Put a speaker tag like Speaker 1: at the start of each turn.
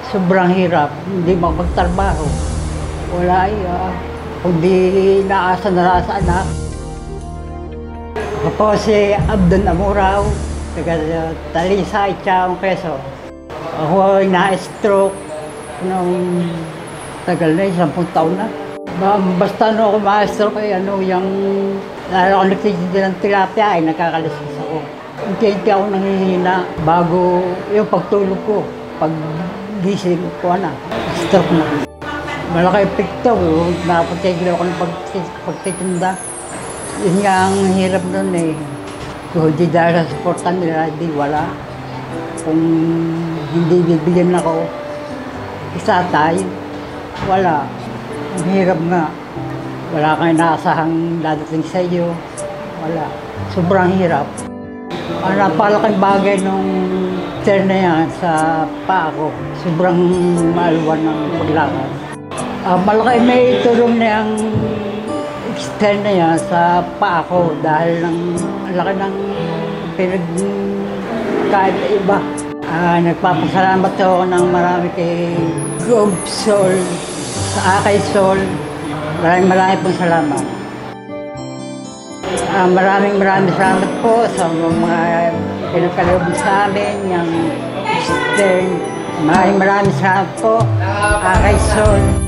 Speaker 1: Sobrang hirap, hindi makapagtrabaho. Wala kundi naasa na sa anak. Ako po si Abdon Amuraw, taga Talisay, Chaong, Quezon. Ako ay na-stroke nung tagal na, 10 taon na. Basta ako ma-stroke ay yung lalo ako nagtitinda ng tilapia ay nakakalisas ako. Unti-unti ako nanghihina bago yung pagtulog ko. Pag gising ko na, stroke na. Malaki epekto, napatigil ako ng pagtitinda. Yun nga ang hirap nun eh. Kung hindi dahil sa supportan nila, hindi wala. Kung hindi bibigyan ako, isa tayo, wala. Ang hirap nga. Wala kang inaasahang dadating sa iyo. Wala. Sobrang hirap. Ang napakalaking bagay nung chair na yan sa paa ko. Sobrang maluwan ng paglakad. Malaki may tulong na yung extend na yan sa paa ko dahil ang laki ng pinagkain na iba. Nagpapasalamat ako ng marami kay Globe Sol, sa Akay Sol. Maraming pong salamat. Maraming salamat po sa mga pinagkaloob sa amin, yung extend. Maraming salamat po, Akay Sol.